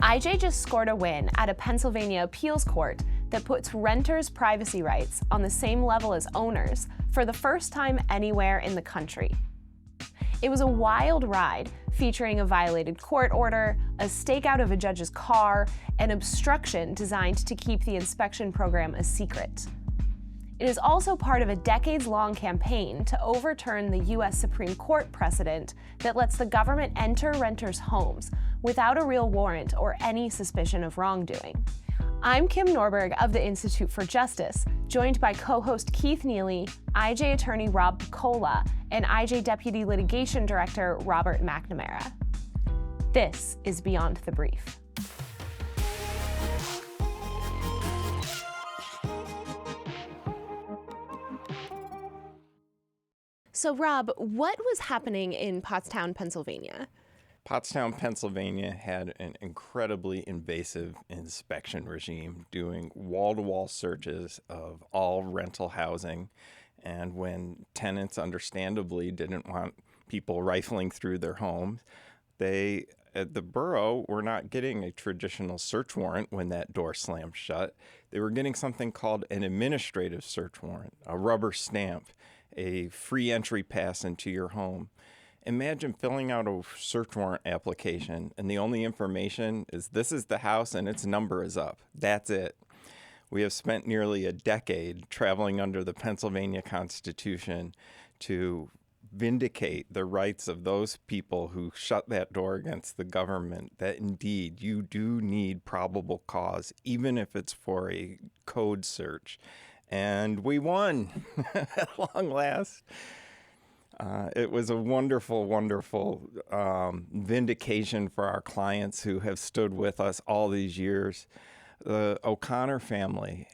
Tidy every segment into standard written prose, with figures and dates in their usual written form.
IJ just scored a win at a Pennsylvania appeals court that puts renters' privacy rights on the same level as owners for the first time anywhere in the country. It was a wild ride featuring a violated court order, a stakeout of a judge's car, and obstruction designed to keep the inspection program a secret. It is also part of a decades-long campaign to overturn the U.S. Supreme Court precedent that lets the government enter renters' homes without a real warrant or any suspicion of wrongdoing. I'm Kim Norberg of the Institute for Justice, joined by co-host Keith Neely, IJ attorney Rob Peccola, and IJ Deputy Litigation Director Robert McNamara. This is Beyond the Brief. So Rob, what was happening in Pottstown, Pennsylvania? Pottstown, Pennsylvania had an incredibly invasive inspection regime, doing wall-to-wall searches of all rental housing. And when tenants understandably didn't want people rifling through their homes, they, at the borough, were not getting a traditional search warrant when that door slammed shut. They were getting something called an administrative search warrant, a rubber stamp, a free entry pass into your home. Imagine filling out a search warrant application and the only information is this is the house and its number is up. That's it. We have spent nearly a decade traveling under the Pennsylvania Constitution to vindicate the rights of those people who shut that door against the government, that indeed you do need probable cause, even if it's for a code search. And we won at long last. It was a wonderful, wonderful vindication for our clients who have stood with us all these years. The O'Connor family,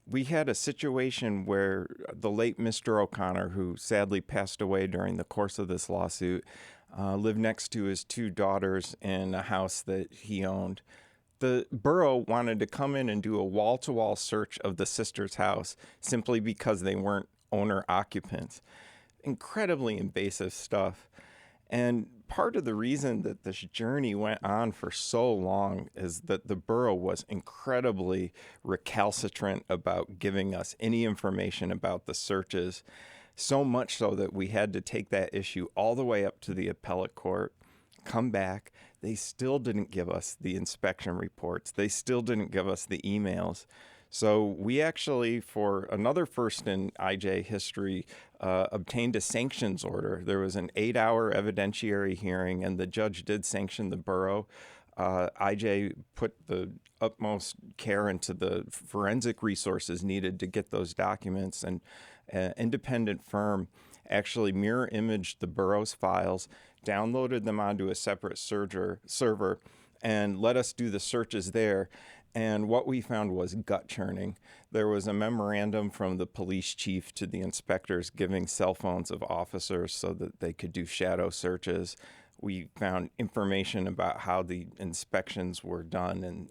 we had a situation where the late Mr. O'Connor, who sadly passed away during the course of this lawsuit, lived next to his two daughters in a house that he owned. The borough wanted to come in and do a wall-to-wall search of the sisters' house simply because they weren't owner-occupants. Incredibly invasive stuff. And part of the reason that this journey went on for so long is that the borough was incredibly recalcitrant about giving us any information about the searches, so much so that we had to take that issue all the way up to the appellate court, come back. They still didn't give us the inspection reports. They still didn't give us the emails. So we actually, for another first in IJ history, obtained a sanctions order. There was an 8-hour evidentiary hearing, and the judge did sanction the borough. IJ put the utmost care into the forensic resources needed to get those documents, and an independent firm actually mirror imaged the borough's files, downloaded them onto a separate server, and let us do the searches there. And what we found was gut churning. There was a memorandum from the police chief to the inspectors giving cell phones of officers so that they could do shadow searches. We found information about how the inspections were done and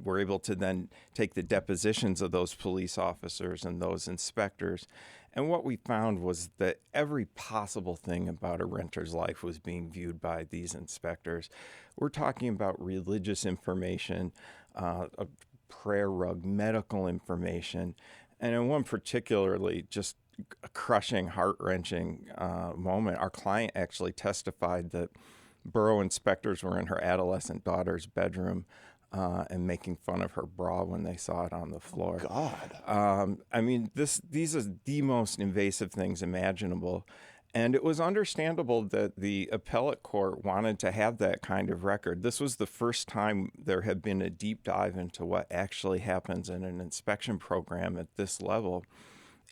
were able to then take the depositions of those police officers and those inspectors. And what we found was that every possible thing about a renter's life was being viewed by these inspectors. We're talking about religious information, a prayer rug, medical information, and in one particularly just a crushing, heart-wrenching moment, our client actually testified that borough inspectors were in her adolescent daughter's bedroom and making fun of her bra when they saw it on the floor. Oh, God. I mean, these are the most invasive things imaginable. And it was understandable that the appellate court wanted to have that kind of record. This was the first time there had been a deep dive into what actually happens in an inspection program at this level.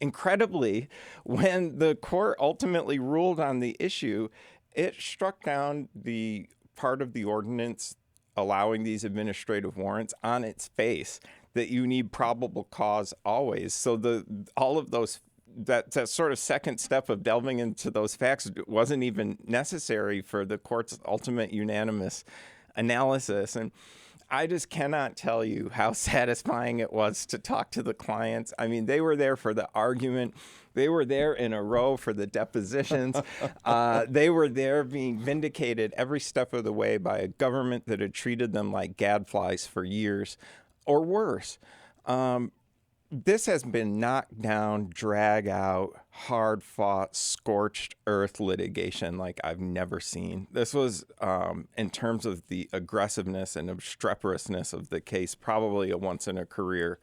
Incredibly, when the court ultimately ruled on the issue, it struck down the part of the ordinance allowing these administrative warrants on its face, that you need probable cause always. So all of those, that sort of second step of delving into those facts wasn't even necessary for the court's ultimate unanimous analysis. And I just cannot tell you how satisfying it was to talk to the clients. I mean, they were there for the argument. They were there in a row for the depositions. They were there being vindicated every step of the way by a government that had treated them like gadflies for years or worse. This has been knocked down, drag out, hard fought, scorched earth litigation like I've never seen. This was, in terms of the aggressiveness and obstreperousness of the case, probably a once in a career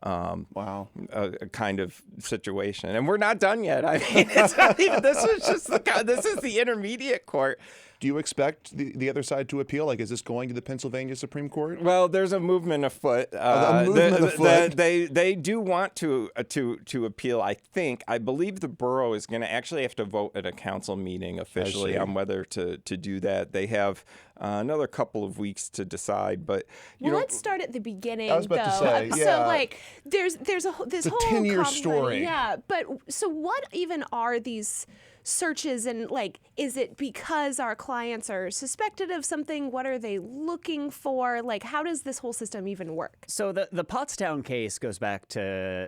a kind of situation. And we're not done yet. I mean, it's not even, this is the intermediate court. Do you expect the other side to appeal? Like, is this going to the Pennsylvania Supreme Court? Well, there's a movement afoot. They do want to appeal. I believe the borough is going to actually have to vote at a council meeting officially on whether to do that. They have another couple of weeks to decide. But let's start at the beginning. I was about to say, So like, there's this whole 10-year story. Yeah, but so what even are these searches, and like, is it because our clients are suspected of something? What are they looking for? Like, how does this whole system even work? So the Pottstown case goes back 10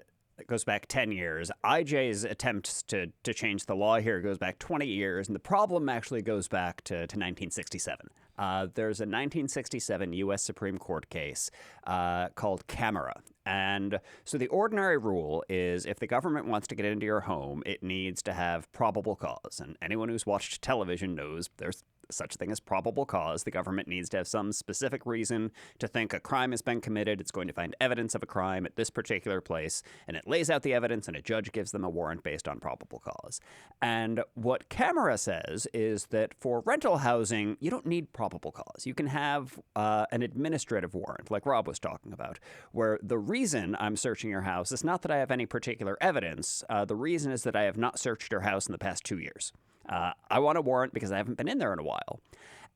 years. IJ's attempts to change the law here goes back 20 years, and the problem actually goes back to 1967. There's a 1967 U.S. Supreme Court case called McNamara. And so the ordinary rule is if the government wants to get into your home, it needs to have probable cause. And anyone who's watched television knows there's such a thing as probable cause. The government needs to have some specific reason to think a crime has been committed. It's going to find evidence of a crime at this particular place, and it lays out the evidence, and a judge gives them a warrant based on probable cause. And what McNamara says is that for rental housing, you don't need probable cause. You can have an administrative warrant, like Rob was talking about, where the reason I'm searching your house is not that I have any particular evidence. The reason is that I have not searched your house in the past 2 years. I want a warrant because I haven't been in there in a while.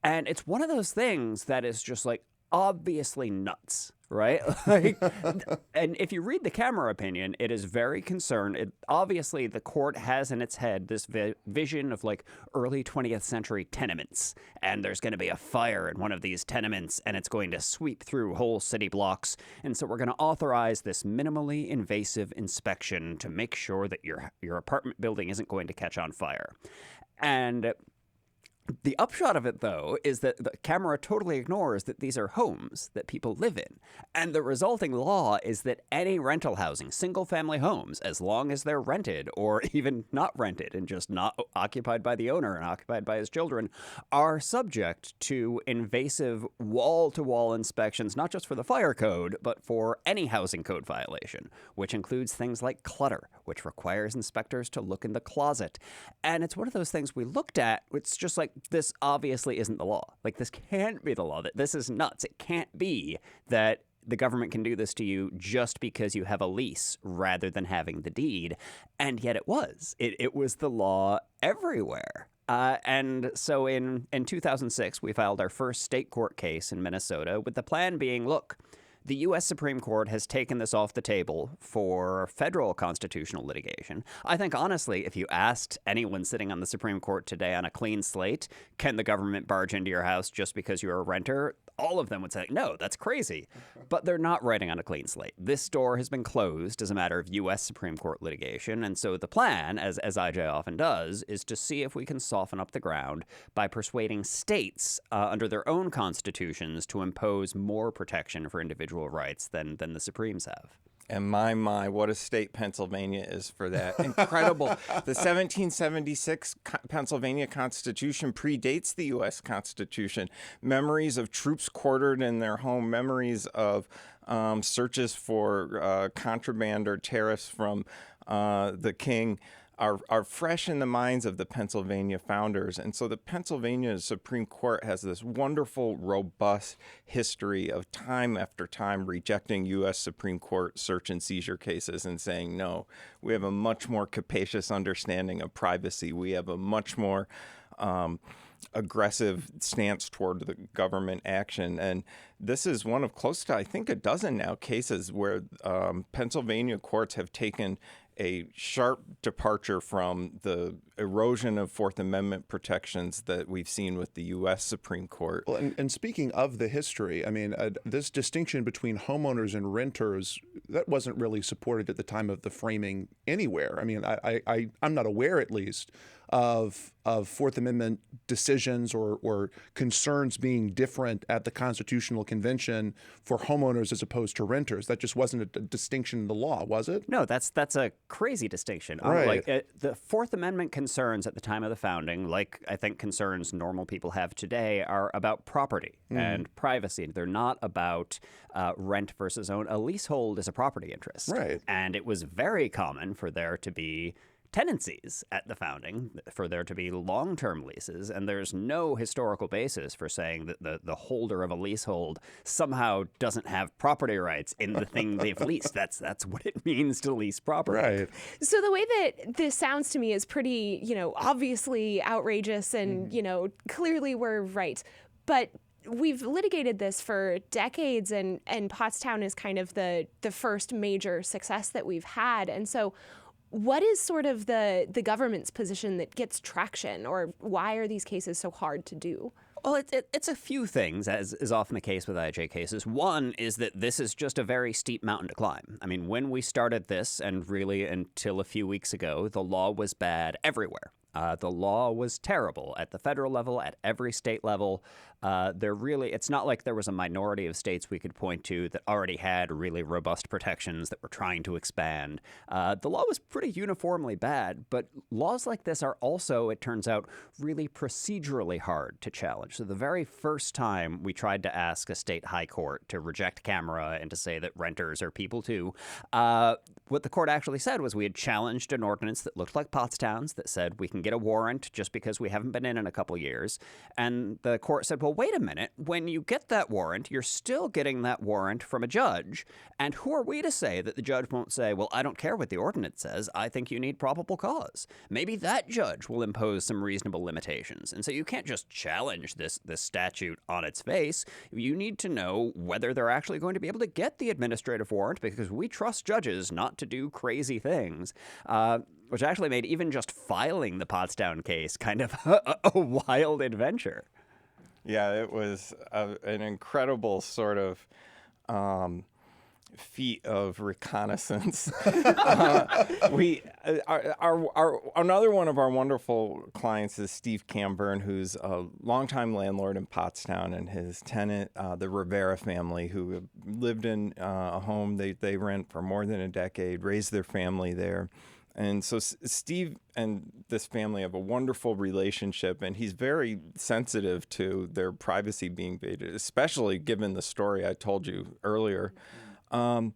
And it's one of those things that is just like obviously nuts, right? And if you read the McNamara opinion, it is very concerned. Obviously, the court has in its head this vision of like early 20th century tenements. And there's going to be a fire in one of these tenements, and it's going to sweep through whole city blocks. And so we're going to authorize this minimally invasive inspection to make sure that your apartment building isn't going to catch on fire. And the upshot of it, though, is that the McNamara totally ignores that these are homes that people live in. And the resulting law is that any rental housing, single-family homes, as long as they're rented or even not rented and just not occupied by the owner and occupied by his children, are subject to invasive wall-to-wall inspections, not just for the fire code, but for any housing code violation, which includes things like clutter, which requires inspectors to look in the closet. And it's one of those things we looked at. It's just like, this obviously isn't the law. Like, this can't be the law. This is nuts. It can't be that the government can do this to you just because you have a lease rather than having the deed. And yet it was. It was the law everywhere. And so in 2006, we filed our first state court case in Minnesota with the plan being, look, the U.S. Supreme Court has taken this off the table for federal constitutional litigation. I think, honestly, if you asked anyone sitting on the Supreme Court today on a clean slate, can the government barge into your house just because you're a renter? All of them would say, no, that's crazy. But they're not writing on a clean slate. This door has been closed as a matter of U.S. Supreme Court litigation. And so the plan, as IJ often does, is to see if we can soften up the ground by persuading states under their own constitutions to impose more protection for individual rights than the Supremes have. And my, what a state Pennsylvania is for that. Incredible. The 1776 Pennsylvania Constitution predates the U.S. Constitution. Memories of troops quartered in their home, memories of searches for contraband or tariffs from the king are fresh in the minds of the Pennsylvania founders. And so the Pennsylvania Supreme Court has this wonderful, robust history of time after time rejecting U.S. Supreme Court search and seizure cases and saying, no, we have a much more capacious understanding of privacy. We have a much more aggressive stance toward the government action. And this is one of close to, I think, a dozen now cases where Pennsylvania courts have taken a sharp departure from the erosion of Fourth Amendment protections that we've seen with the U.S. Supreme Court. Well, and speaking of the history, I mean, this distinction between homeowners and renters, that wasn't really supported at the time of the framing anywhere. I mean, I'm not aware, at least, of Fourth Amendment decisions or concerns being different at the Constitutional Convention for homeowners as opposed to renters. That just wasn't a distinction in the law, was it? No, that's a crazy distinction. Right. The Fourth Amendment concerns at the time of the founding, like I think concerns normal people have today, are about property and privacy. They're not about rent versus own. A leasehold is a property interest. Right. And it was very common for there to be tenancies at the founding, for there to be long-term leases, and there's no historical basis for saying that the holder of a leasehold somehow doesn't have property rights in the thing they've leased. That's what it means to lease property. Right. So the way that this sounds to me is pretty, obviously outrageous and, clearly we're right. But we've litigated this for decades, and Pottstown is kind of the first major success that we've had. And so what is sort of the government's position that gets traction, or why are these cases so hard to do? Well, it's a few things, as is often the case with IJ cases. One is that this is just a very steep mountain to climb. I mean, when we started this, and really until a few weeks ago, the law was bad everywhere. The law was terrible at the federal level, at every state level. It's not like there was a minority of states we could point to that already had really robust protections that were trying to expand. The law was pretty uniformly bad, but laws like this are also, it turns out, really procedurally hard to challenge. So the very first time we tried to ask a state high court to reject camera and to say that renters are people too, what the court actually said was we had challenged an ordinance that looked like Pottstown's that said we can get a warrant just because we haven't been in a couple years. And the court said, well, wait a minute. When you get that warrant, you're still getting that warrant from a judge. And who are we to say that the judge won't say, well, I don't care what the ordinance says. I think you need probable cause. Maybe that judge will impose some reasonable limitations. And so you can't just challenge this statute on its face. You need to know whether they're actually going to be able to get the administrative warrant, because we trust judges not to do crazy things. Which actually made even just filing the Pottstown case kind of a wild adventure. Yeah, it was an incredible sort of feat of reconnaissance. Another one of our wonderful clients is Steve Camburn, who's a longtime landlord in Pottstown, and his tenant, the Rivera family, who have lived in a home they rent for more than a decade, raised their family there. And so Steve and this family have a wonderful relationship, and he's very sensitive to their privacy being invaded, especially given the story I told you earlier. And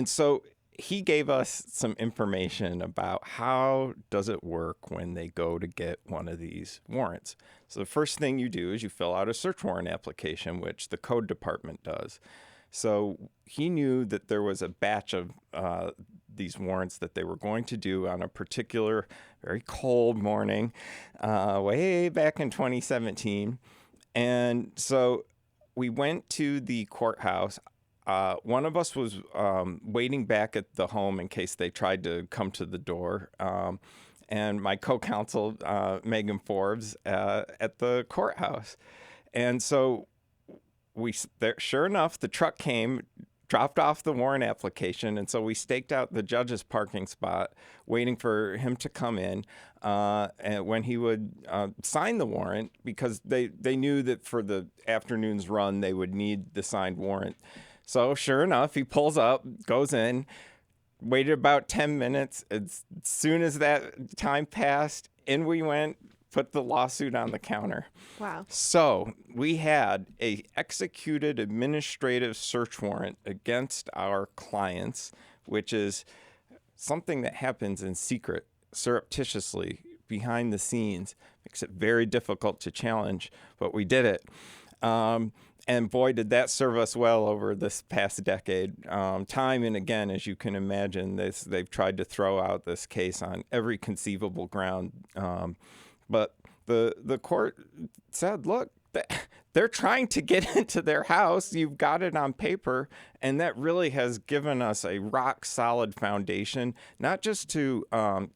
so he gave us some information about how does it work when they go to get one of these warrants. So the first thing you do is you fill out a search warrant application, which the code department does. So he knew that there was a batch of these warrants that they were going to do on a particular very cold morning way back in 2017. And so we went to the courthouse. One of us was waiting back at the home in case they tried to come to the door. And my co-counsel, Megan Forbes, at the courthouse. And so sure enough, the truck came, dropped off the warrant application, and so we staked out the judge's parking spot, waiting for him to come in, and when he would sign the warrant, because they knew that for the afternoon's run they would need the signed warrant. So sure enough, he pulls up, goes in, waited about 10 minutes. As soon as that time passed, in we went, put the lawsuit on the counter. Wow. So we had a executed administrative search warrant against our clients, which is something that happens in secret, surreptitiously, behind the scenes. Makes it very difficult to challenge, but we did it. And boy, did that serve us well over this past decade. Time and again, as you can imagine, they've tried to throw out this case on every conceivable ground. But the court said, look, they're trying to get into their house. You've got it on paper. And that really has given us a rock solid foundation, not just to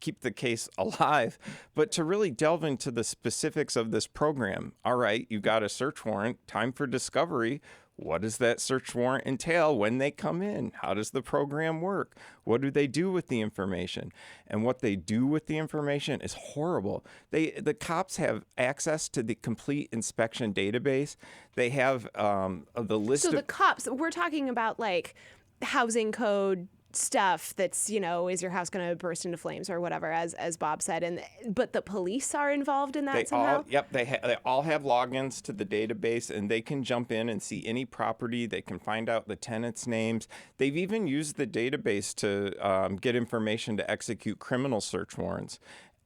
keep the case alive, but to really delve into the specifics of this program. All right, you got a search warrant, time for discovery. What does that search warrant entail when they come in? How does the program work? What do they do with the information? And what they do with the information is horrible. The cops have access to the complete inspection database. They have the list So the cops, we're talking about like housing code stuff that's, is your house going to burst into flames or whatever, as Bob said, but the police are involved in that somehow? They all have logins to the database, and they can jump in and see any property. They can find out the tenants' names. They've even used the database to get information to execute criminal search warrants.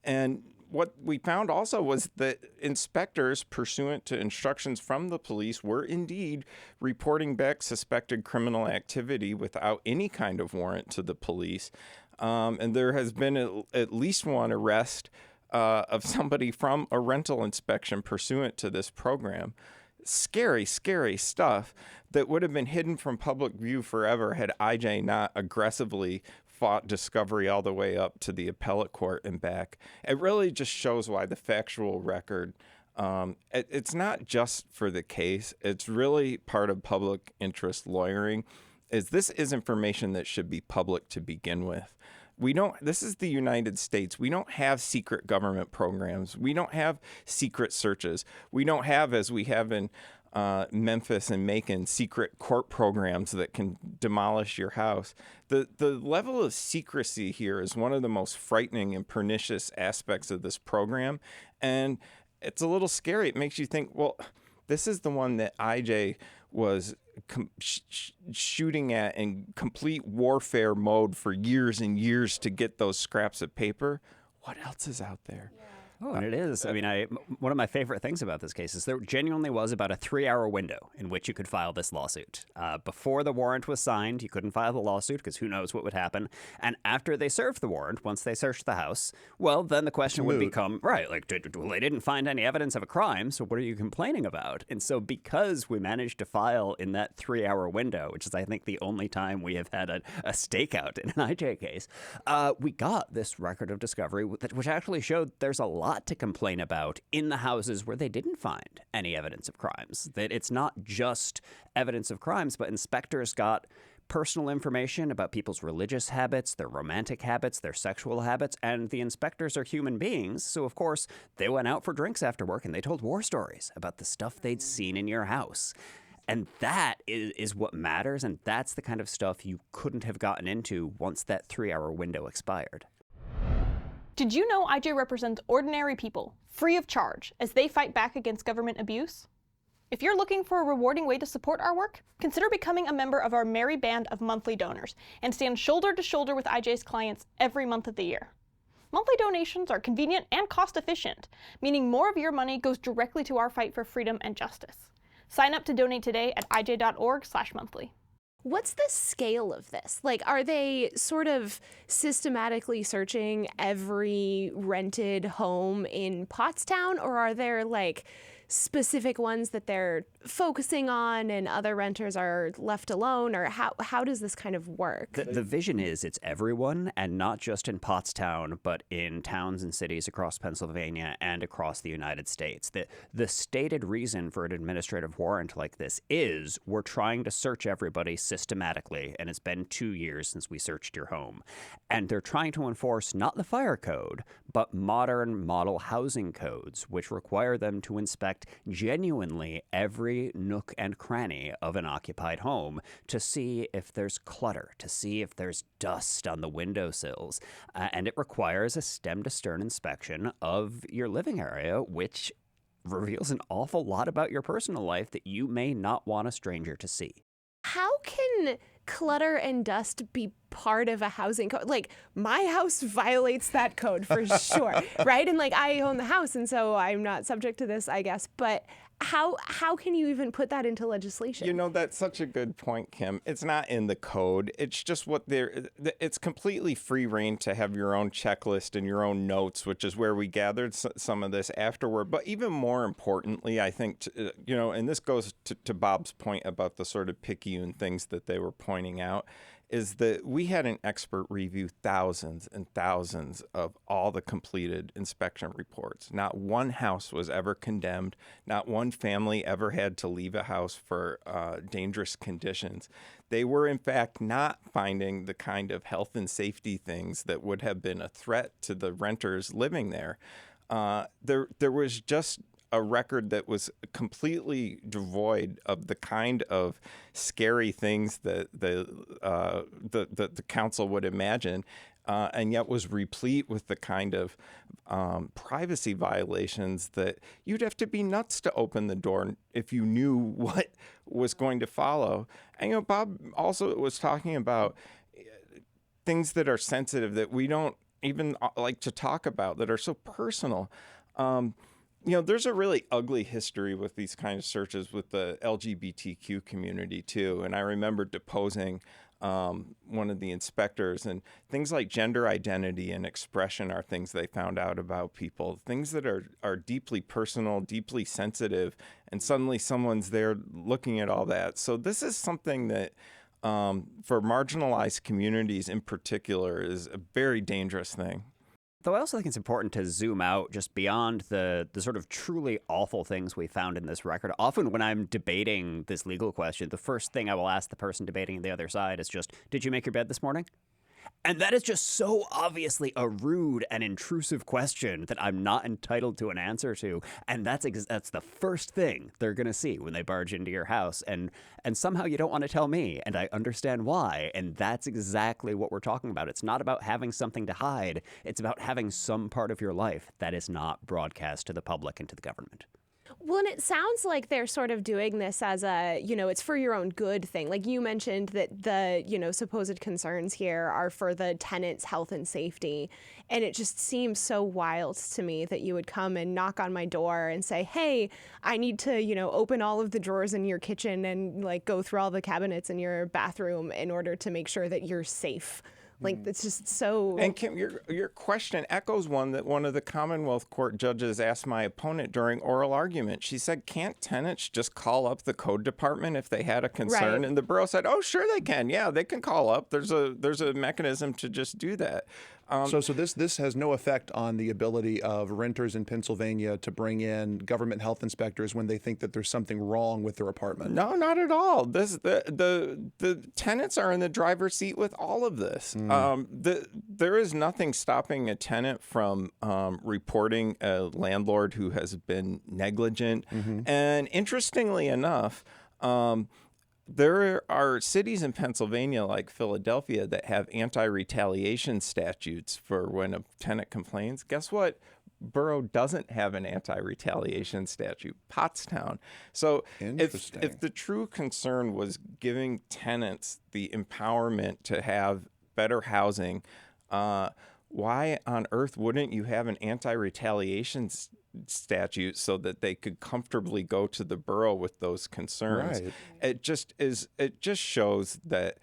And what we found also was that inspectors, pursuant to instructions from the police, were indeed reporting back suspected criminal activity without any kind of warrant to the police. And there has been at least one arrest of somebody from a rental inspection pursuant to this program. Scary, scary stuff that would have been hidden from public view forever had IJ not aggressively fought discovery all the way up to the appellate court and back. It really just shows why the factual record, it's not just for the case, it's really part of public interest lawyering. This is information that should be public to begin with. This is the United States. We don't have secret government programs. We don't have secret searches. We don't have, as we have in Memphis and Macon, secret court programs that can demolish your house. The level of secrecy here is one of the most frightening and pernicious aspects of this program. And it's a little scary. It makes you think, well, this is the one that IJ was shooting at in complete warfare mode for years and years to get those scraps of paper. What else is out there? Oh, and it is. I mean, one of my favorite things about this case is there genuinely was about a 3-hour window in which you could file this lawsuit. Before the warrant was signed, you couldn't file the lawsuit because who knows what would happen. And after they served the warrant, once they searched the house, well, then the question would become, right, like, well, they didn't find any evidence of a crime, so what are you complaining about? And so because we managed to file in that 3-hour window, which is, I think, the only time we have had a stakeout in an IJ case, we got this record of discovery, which actually showed there's a lot to complain about in the houses where they didn't find any evidence of crimes. That it's not just evidence of crimes, but inspectors got personal information about people's religious habits, their romantic habits, their sexual habits, and the inspectors are human beings, so of course they went out for drinks after work and they told war stories about the stuff they'd seen in your house. And that is what matters, and that's the kind of stuff you couldn't have gotten into once that 3-hour window expired. Did you know IJ represents ordinary people, free of charge, as they fight back against government abuse? If you're looking for a rewarding way to support our work, consider becoming a member of our merry band of monthly donors and stand shoulder to shoulder with IJ's clients every month of the year. Monthly donations are convenient and cost-efficient, meaning more of your money goes directly to our fight for freedom and justice. Sign up to donate today at ij.org/monthly. What's the scale of this? Like, are they sort of systematically searching every rented home in Pottstown, or are there like specific ones that they're focusing on and other renters are left alone, or how does this kind of work? The vision is it's everyone, and not just in Pottstown, but in towns and cities across Pennsylvania and across the United States. The stated reason for an administrative warrant like this is we're trying to search everybody systematically, and it's been 2 years since we searched your home. And they're trying to enforce not the fire code, but modern model housing codes, which require them to inspect genuinely every nook and cranny of an occupied home to see if there's clutter, to see if there's dust on the windowsills. And it requires a stem-to-stern inspection of your living area, which reveals an awful lot about your personal life that you may not want a stranger to see. How can clutter and dust be part of a housing code? Like, my house violates that code for sure, right? And like, I own the house, and so I'm not subject to this, I guess. But how can you even put that into legislation? You know, that's such a good point, Kim. It's not in the code. It's just it's completely free reign to have your own checklist and your own notes, which is where we gathered some of this afterward. But even more importantly, I think, and this goes to Bob's point about the sort of picayune things that they were pointing out, is that we had an expert review thousands and thousands of all the completed inspection reports. Not one house was ever condemned. Not one family ever had to leave a house for dangerous conditions. They were, in fact, not finding the kind of health and safety things that would have been a threat to the renters living there. There was just a record that was completely devoid of the kind of scary things that the council would imagine, and yet was replete with the kind of privacy violations that you'd have to be nuts to open the door if you knew what was going to follow. And Bob also was talking about things that are sensitive that we don't even like to talk about, that are so personal. There's a really ugly history with these kind of searches with the LGBTQ community, too. And I remember deposing one of the inspectors, and things like gender identity and expression are things they found out about people, things that are deeply personal, deeply sensitive, and suddenly someone's there looking at all that. So this is something that, for marginalized communities in particular, is a very dangerous thing. Though I also think it's important to zoom out just beyond the sort of truly awful things we found in this record. Often when I'm debating this legal question, the first thing I will ask the person debating the other side is just, did you make your bed this morning? And that is just so obviously a rude and intrusive question that I'm not entitled to an answer to. And that's the first thing they're going to see when they barge into your house. And somehow you don't want to tell me, and I understand why. And that's exactly what we're talking about. It's not about having something to hide. It's about having some part of your life that is not broadcast to the public and to the government. Well, and it sounds like they're sort of doing this as a, it's for your own good thing. Like you mentioned that the, supposed concerns here are for the tenant's health and safety. And it just seems so wild to me that you would come and knock on my door and say, hey, I need to, open all of the drawers in your kitchen and like go through all the cabinets in your bathroom in order to make sure that you're safe. Like, it's just so... And Kim, your question echoes one that one of the Commonwealth Court judges asked my opponent during oral argument. She said, can't tenants just call up the code department if they had a concern? Right. And the borough said, oh, sure they can. Yeah, they can call up. There's a mechanism to just do that. So this has no effect on the ability of renters in Pennsylvania to bring in government health inspectors when they think that there's something wrong with their apartment. No, not at all. The tenants are in the driver's seat with all of this. There is nothing stopping a tenant from reporting a landlord who has been negligent. And interestingly enough, there are cities in Pennsylvania like Philadelphia that have anti-retaliation statutes for when a tenant complains. Guess what? Borough doesn't have an anti-retaliation statute, Pottstown. So if the true concern was giving tenants the empowerment to have better housing, why on earth wouldn't you have an anti-retaliation statute so that they could comfortably go to the borough with those concerns? Right. It just shows that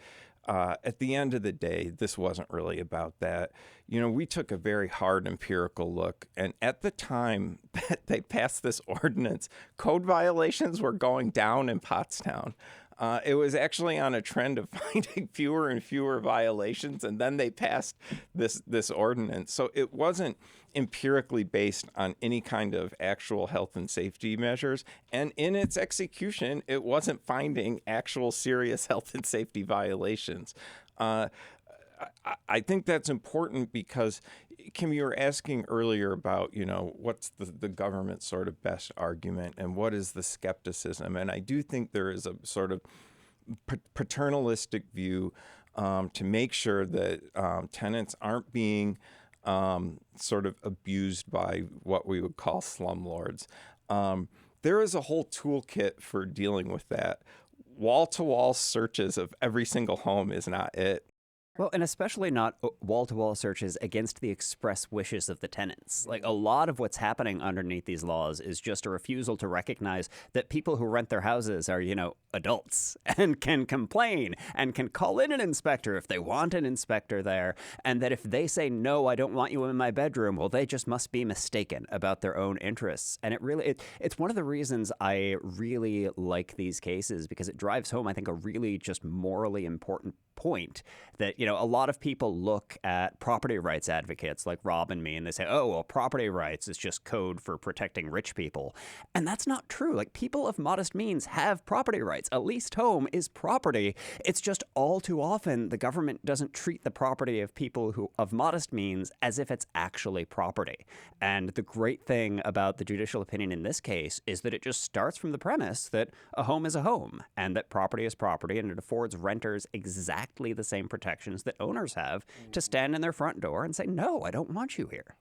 at the end of the day, this wasn't really about that. We took a very hard empirical look, and at the time that they passed this ordinance, code violations were going down in Pottstown. It was actually on a trend of finding fewer and fewer violations, and then they passed this ordinance. So it wasn't empirically based on any kind of actual health and safety measures. And in its execution, it wasn't finding actual serious health and safety violations. I think that's important because, Kim, you were asking earlier about, what's the government's sort of best argument and what is the skepticism? And I do think there is a sort of paternalistic view to make sure that tenants aren't being sort of abused by what we would call slumlords. There is a whole toolkit for dealing with that. Wall-to-wall searches of every single home is not it. Well, and especially not wall-to-wall searches against the express wishes of the tenants. Like, a lot of what's happening underneath these laws is just a refusal to recognize that people who rent their houses are, adults and can complain and can call in an inspector if they want an inspector there. And that if they say, no, I don't want you in my bedroom, well, they just must be mistaken about their own interests. And it's one of the reasons I really like these cases, because it drives home, I think, a really just morally important point that, a lot of people look at property rights advocates like Rob and me, and they say, oh, well, property rights is just code for protecting rich people. And that's not true. Like, people of modest means have property rights. A leased home is property. It's just all too often the government doesn't treat the property of people who of modest means as if it's actually property. And the great thing about the judicial opinion in this case is that it just starts from the premise that a home is a home and that property is property, and it affords renters exactly the same protections that owners have to stand in their front door and say, no, I don't want you here.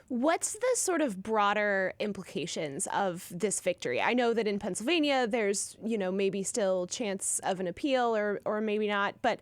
What's the sort of broader implications of this victory? I know that in Pennsylvania, there's, maybe still chance of an appeal or maybe not, but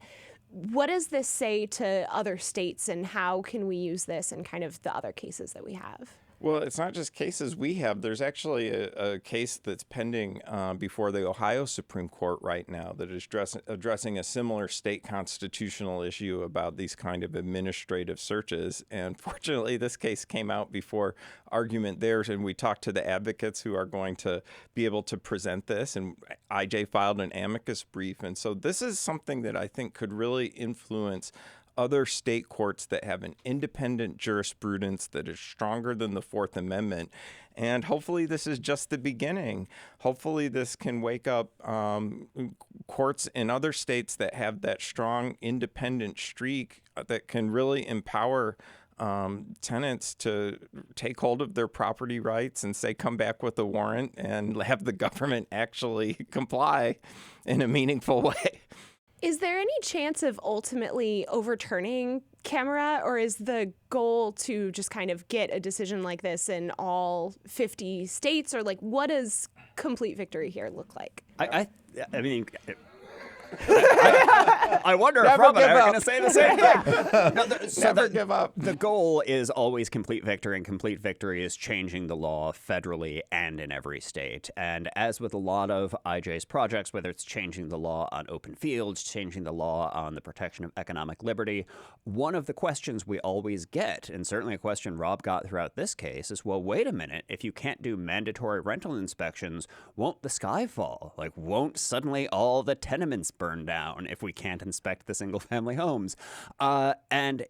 what does this say to other states, and how can we use this in kind of the other cases that we have? Well, it's not just cases we have. There's actually a case that's pending before the Ohio Supreme Court right now that is addressing a similar state constitutional issue about these kind of administrative searches. And fortunately, this case came out before argument there, and we talked to the advocates who are going to be able to present this, and IJ filed an amicus brief. And so this is something that I think could really influence other state courts that have an independent jurisprudence that is stronger than the Fourth Amendment. And hopefully this is just the beginning. Hopefully this can wake up courts in other states that have that strong independent streak that can really empower tenants to take hold of their property rights and say, come back with a warrant, and have the government actually comply in a meaningful way. Is there any chance of ultimately overturning McNamara, or is the goal to just kind of get a decision like this in all 50 states, or what does complete victory here look like? I mean, I wonder if Rob and I are going to say the same thing. Never give up. The goal is always complete victory, and complete victory is changing the law federally and in every state. And as with a lot of IJ's projects, whether it's changing the law on open fields, changing the law on the protection of economic liberty, one of the questions we always get, and certainly a question Rob got throughout this case, is, well, wait a minute, if you can't do mandatory rental inspections, won't the sky fall? Won't suddenly all the tenements burn down if we can't inspect the single-family homes? And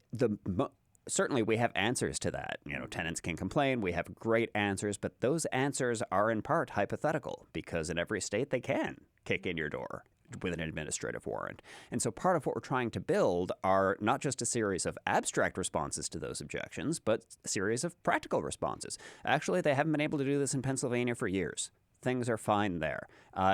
certainly we have answers to that. Tenants can complain. We have great answers, but those answers are in part hypothetical, because in every state they can kick in your door with an administrative warrant. And so part of what we're trying to build are not just a series of abstract responses to those objections, but a series of practical responses. Actually, they haven't been able to do this in Pennsylvania for years. Things are fine there.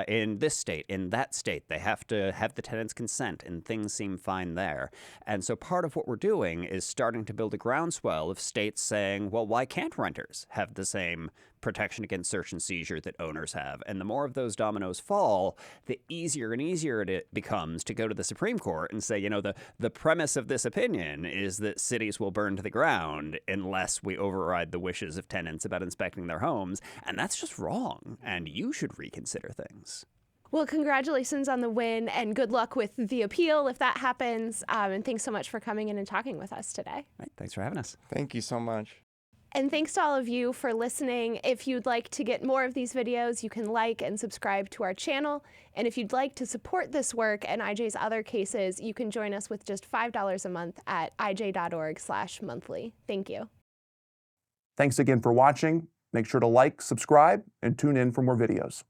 In this state, in that state, they have to have the tenant's consent, and things seem fine there. And so part of what we're doing is starting to build a groundswell of states saying, well, why can't renters have the same protection against search and seizure that owners have? And the more of those dominoes fall, the easier and easier it becomes to go to the Supreme Court and say, the premise of this opinion is that cities will burn to the ground unless we override the wishes of tenants about inspecting their homes. And that's just wrong. And you should reconsider things. Well, congratulations on the win, and good luck with the appeal if that happens. And thanks so much for coming in and talking with us today. Right, thanks for having us. Thank you so much. And thanks to all of you for listening. If you'd like to get more of these videos, you can like and subscribe to our channel. And if you'd like to support this work and IJ's other cases, you can join us with just $5 a month at ij.org/monthly. Thank you. Thanks again for watching. Make sure to like, subscribe, and tune in for more videos.